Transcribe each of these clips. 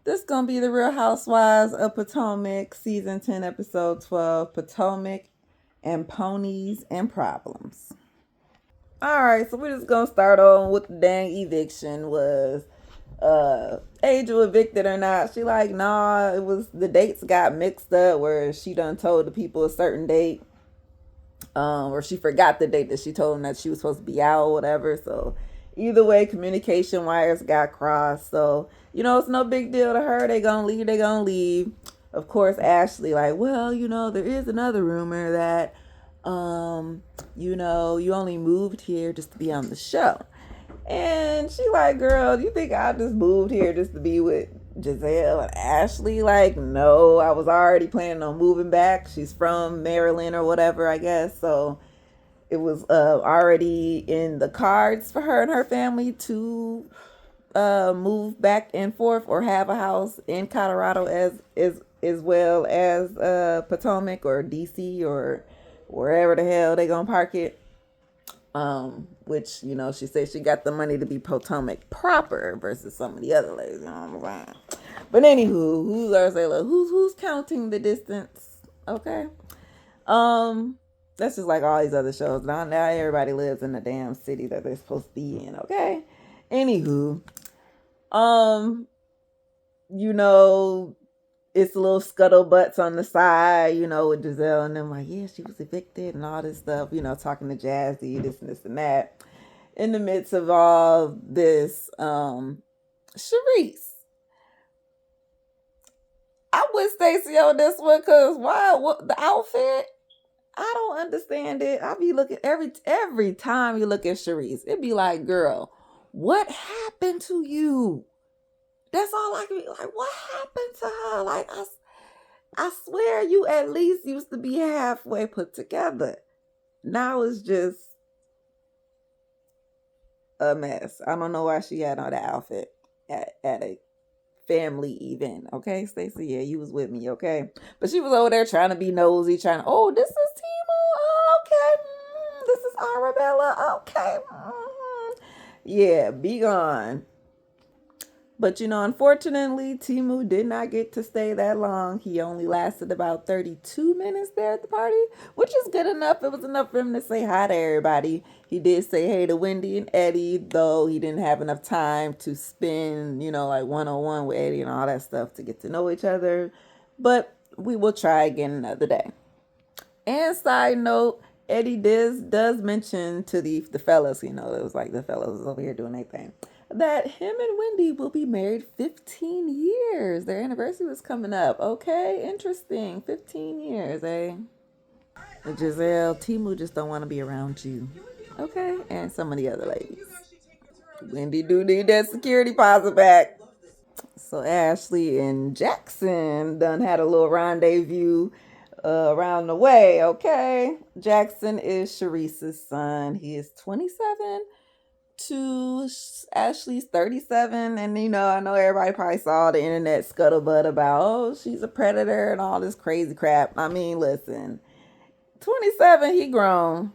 This gonna be the Real Housewives of Potomac, season 10, episode 12, Potomac and Ponies and Problems. Alright, so we're just gonna start on with the dang eviction. Was Angel evicted or not? She like, nah, it was the dates got mixed up where she done told the people a certain date. Or she forgot the date that she told them that she was supposed to be out or whatever. So either way, communication wires got crossed. So, it's no big deal to her. They gonna leave, they gonna leave. Of course, Ashley like, well, there is another rumor that you only moved here just to be on the show. And she like, girl, do you think I just moved here just to be with Giselle and Ashley? Like, no, I was already planning on moving back. She's from Maryland or whatever, I guess. So it was already in the cards for her and her family to move back and forth or have a house in Colorado as well as Potomac or DC or wherever the hell they gonna park it. Which, she said she got the money to be Potomac proper versus some of the other ladies, you know what I'm saying? But anywho, who's counting the distance? Okay. That's just like all these other shows. Now everybody lives in the damn city that they're supposed to be in, okay? Anywho, you know, it's a little scuttlebutts on the side, with Giselle and them like, yeah, she was evicted and all this stuff, talking to Jazzy, this and this and that. In the midst of all this, Sharice. I with Stacey on this one because what the outfit? I don't understand it. I be looking every time you look at Sharice, it be like, girl, what happened to you? That's all I can be like. What happened to her? Like I swear you at least used to be halfway put together. Now it's just a mess. I don't know why she had on that outfit at a family event. Okay, Stacey, yeah, you was with me, okay? But she was over there trying to be nosy, oh, this is Timu. Oh, okay. This is Arabella. Okay. Yeah, be gone. But unfortunately, Timu did not get to stay that long. He only lasted about 32 minutes there at the party, which is good enough. It was enough for him to say hi to everybody. He did say hey to Wendy and Eddie, though he didn't have enough time to spend, like one-on-one with Eddie and all that stuff to get to know each other. But we will try again another day. And side note, Eddie does mention to the fellas, it was like the fellas was over here doing their thing, that him and Wendy will be married 15 years. Their anniversary was coming up. Okay, interesting. 15 years, eh? Giselle, Timu just don't want to be around you. Okay, and some of the other ladies. Wendy do need that security deposit back. So Ashley and Jackson done had a little rendezvous around the way. Okay, Jackson is Sharice's son. He is 27 to Ashley's 37. And I know everybody probably saw the internet scuttlebutt about, oh, she's a predator and all this crazy crap. I mean, listen, 27, he grown.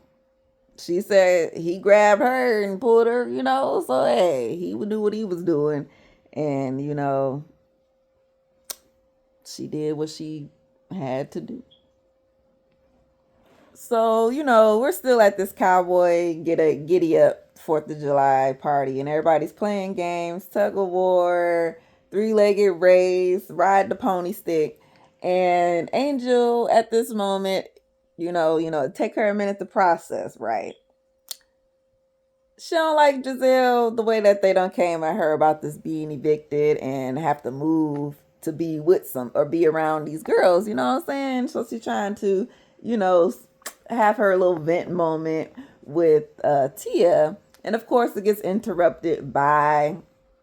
She said he grabbed her and pulled her, so hey, he would do what he was doing. And she did what she had to do. So, we're still at this cowboy giddy up 4th of July party, and everybody's playing games, tug of war, three-legged race, ride the pony stick. And Angel at this moment, take her a minute to process, right? She don't like Giselle the way that they done came at her about this being evicted and have to move to be with some or be around these girls, you know what I'm saying? So she's trying to, have her little vent moment with Tia. And of course it gets interrupted by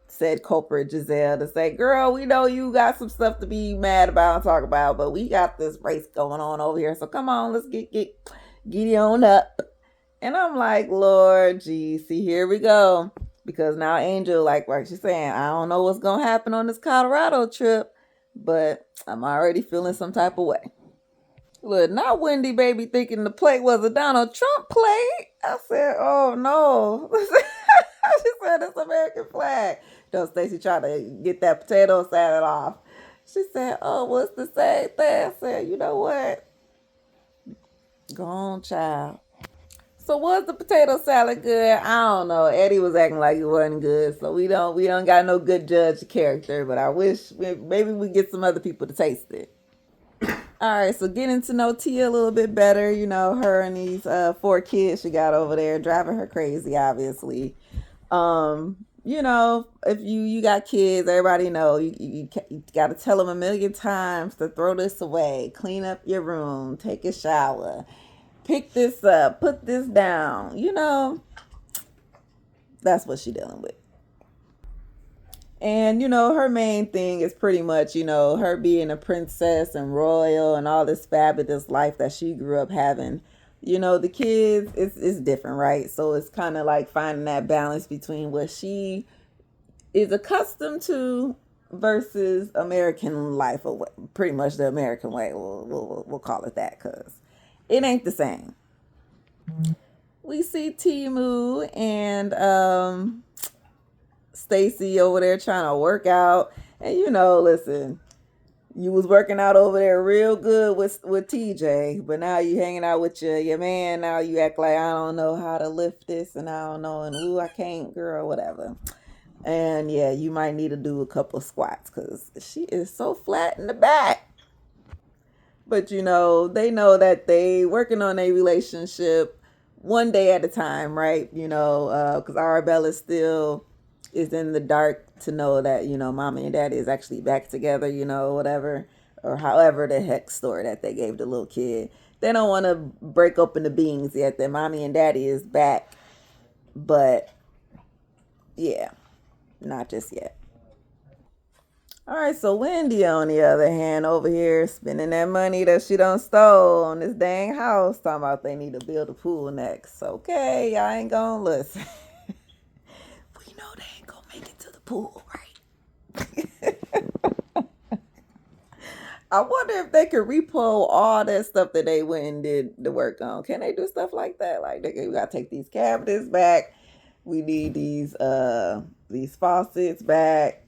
said culprit Giselle to say, girl, we know you got some stuff to be mad about and talk about, but we got this race going on over here. So come on, let's get on up. And I'm like, Lord, geez, see, here we go. Because now Angel, like she's saying, I don't know what's going to happen on this Colorado trip, but I'm already feeling some type of way. Look, not Wendy baby thinking the plate was a Donald Trump plate. I said, oh no. She said it's American flag. Don't Stacy try to get that potato salad off. She said, "Oh, what's the same thing?" I said, "You know what? Go on, child." So was the potato salad good? I don't know. Eddie was acting like it wasn't good, so we don't got no good judge of character. But I wish maybe we get some other people to taste it. All right, so getting to know Tia a little bit better. Her and these four kids she got over there driving her crazy, obviously. If you got kids, everybody know you got to tell them a million times to throw this away, clean up your room, take a shower, pick this up, put this down. That's what she dealing with. And her main thing is pretty much, her being a princess and royal and all this fabulous life that she grew up having. The kids, it's different, right? So it's kind of like finding that balance between what she is accustomed to versus American life, or pretty much the American way. We'll call it that, because it ain't the same. We see Timu and Stacy over there trying to work out. And listen, you was working out over there real good with TJ, but now you hanging out with your man. Now you act like, I don't know how to lift this, and I don't know, and ooh, I can't, girl, whatever. And yeah, you might need to do a couple of squats because she is so flat in the back. But they know that they working on a relationship one day at a time, right? Because Arabella still is in the dark to know that mommy and daddy is actually back together, whatever, or however the heck story that they gave the little kid. They don't want to break open the beans yet that mommy and daddy is back, but yeah, not just yet. All right, so Wendy, on the other hand, over here spending that money that she done stole on this dang house, talking about they need to build a pool next. Okay, y'all ain't gonna listen. We know they ain't gonna make it to the pool, right? I wonder if they could repo all that stuff that they went and did the work on. Can they do stuff like that? Like we gotta take these cabinets back. We need these faucets back.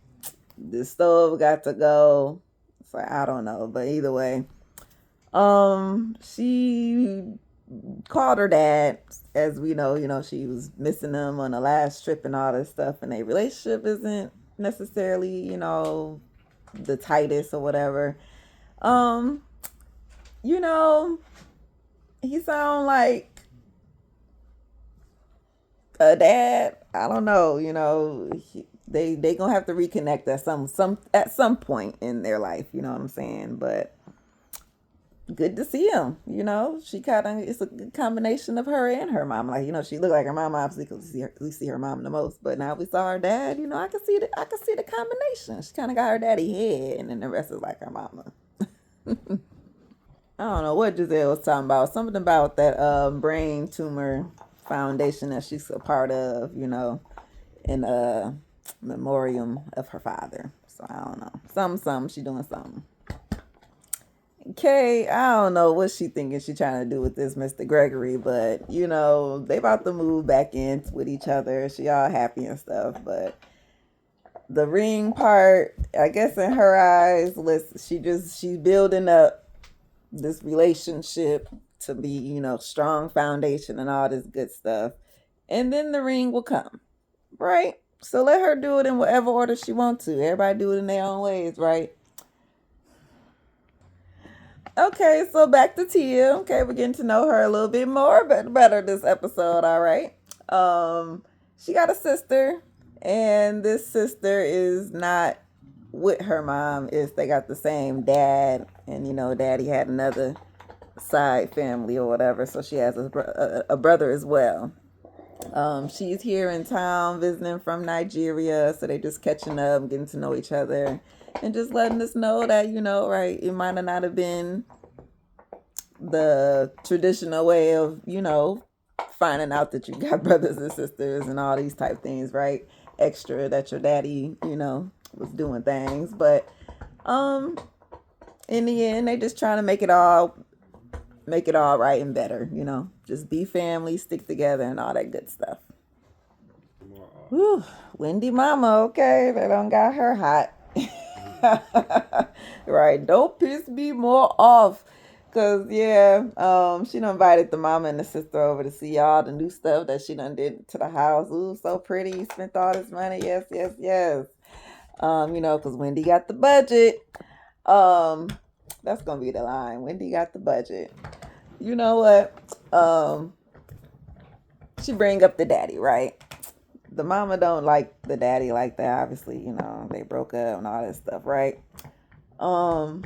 The stove got to go. So I don't know, but either way, she called her dad. As we know, she was missing them on the last trip and all this stuff, and their relationship isn't necessarily, the tightest or whatever. You know, he sound like a dad. I don't know. They gonna have to reconnect at some point in their life. You know what I'm saying? But good to see him. She kind of, it's a good combination of her and her mom. Like she looked like her mom obviously because we see her mom the most. But now we saw her dad. I can see the combination. She kind of got her daddy head, and then the rest is like her mama. I don't know what Giselle was talking about. Something about that brain tumor foundation that she's a part of. In memoriam of her father. So I don't know. Something. She doing something. Okay, I don't know what she thinking she trying to do with this Mr. Gregory, but they about to move back in with each other. She all happy and stuff, but the ring part, I guess in her eyes, she's building up this relationship to be, strong foundation and all this good stuff. And then the ring will come. Right? So let her do it in whatever order she wants to. Everybody do it in their own ways, right? Okay, so back to Tia. Okay, we're getting to know her a little bit more, but better this episode, all right. She got a sister, and this sister is not with her mom. They got the same dad, and daddy had another side family or whatever, so she has a brother as well. She's here in town visiting from Nigeria, so they just catching up, getting to know each other, and just letting us know that right, it might not have been the traditional way of finding out that you got brothers and sisters and all these type things, right? Extra that your daddy was doing things, but in the end, they just trying to make it all right and better, just be family, stick together, and all that good stuff. Whew, Wendy mama, okay, they don't got her hot. Right, don't piss me more off. Cause yeah, she done invited the mama and the sister over to see all the new stuff that she done did to the house. Ooh, so pretty, spent all this money. Yes, yes, yes. Cause Wendy got the budget. Um, that's gonna be the line. Wendy got the budget. You know what? She bring up the daddy, right? The mama don't like the daddy like that. Obviously, they broke up and all that stuff, right? Um,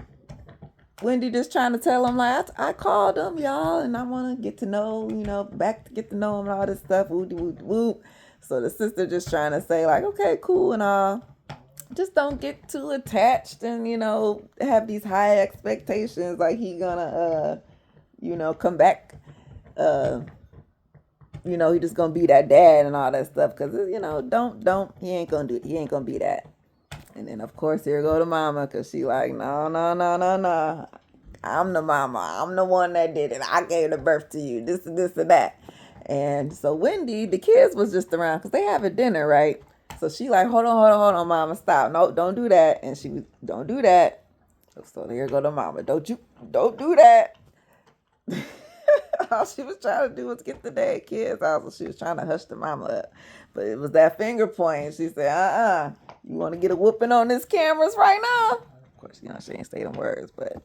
Wendy just trying to tell him like I called him, y'all, and I want to get to know, back to get to know him and all this stuff. Woo woo woo. So the sister just trying to say like, okay, cool and all. Just don't get too attached and have these high expectations like he gonna come back. Uh, he just gonna be that dad and all that stuff because don't he ain't gonna be that. And then of course here go the mama because she like no no no no no, I'm the mama, I'm the one that did it, I gave the birth to you, this and this and that. And so Wendy, the kids was just around because they have a dinner, right? So she like hold on mama, stop, no, don't do that. And she was don't do that. So here go the mama, don't do that. All she was trying to do was get the dead kids out. So she was trying to hush the mama up. But it was that finger point. She said, you want to get a whooping on this cameras right now? Of course, she ain't say them words, but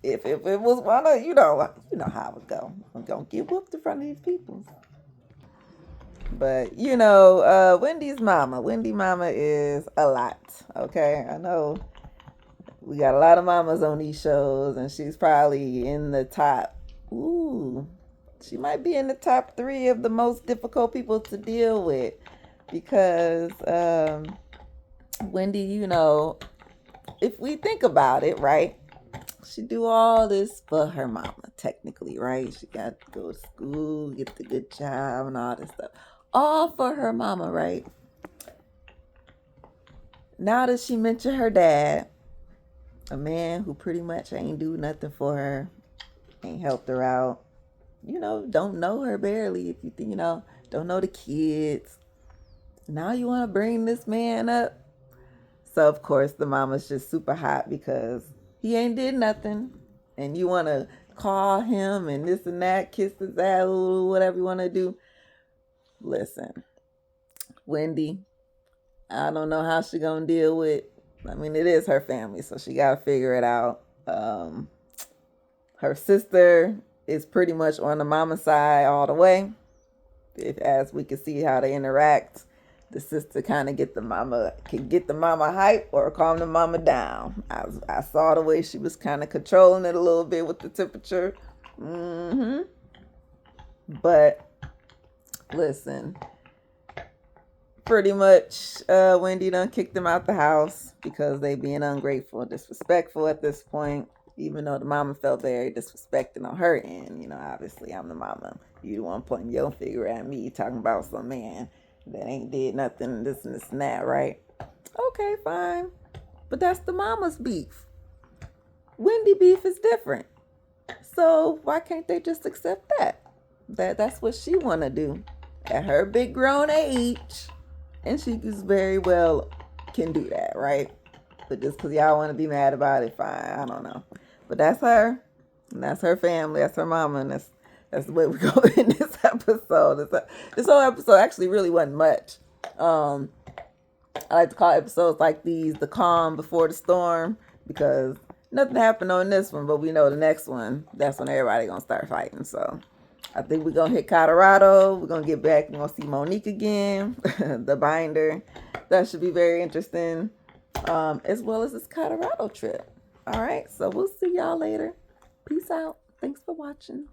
if it was one of, how it would go. I'm going to get whooped in front of these people. But, Wendy mama is a lot, okay? I know we got a lot of mamas on these shows, and she's probably in the top. Ooh, she might be in the top 3 of the most difficult people to deal with because Wendy, if we think about it, right? She do all this for her mama, technically, right? She got to go to school, get the good job, and all this stuff. All for her mama, right? Now that she mentioned her dad, a man who pretty much ain't do nothing for her, ain't helped her out, don't know her barely, if you think, don't know the kids. Now you want to bring this man up. So of course the mama's just super hot because he ain't did nothing, and you want to call him and this and that, kiss his ass, whatever you want to do. Listen, Wendy, I don't know how she gonna deal with. I mean, it is her family, so she gotta figure it out. Her sister is pretty much on the mama side all the way. As we can see how they interact, the sister kind of can get the mama hype or calm the mama down. I saw the way she was kind of controlling it a little bit with the temperature. But listen, pretty much Wendy done kicked them out the house because they being ungrateful and disrespectful at this point. Even though the mama felt very disrespected on her end, obviously I'm the mama. You the one pointing your finger at me, talking about some man that ain't did nothing, this and this and that, right? Okay, fine. But that's the mama's beef. Wendy beef is different. So why can't they just accept that? That's what she wanna do at her big grown age. And she just very well can do that, right? But just because y'all want to be mad about it, fine. I don't know. But that's her. And that's her family. That's her mama. And that's the way we go in this episode. This whole episode actually really wasn't much. I like to call episodes like these the calm before the storm because nothing happened on this one, but we know the next one, that's when everybody going to start fighting. So I think we're going to hit Colorado. We're going to get back. We're going to see Monique again, the binder. That should be very interesting. As well as this Colorado trip. All right, so we'll see y'all later. Peace out. Thanks for watching.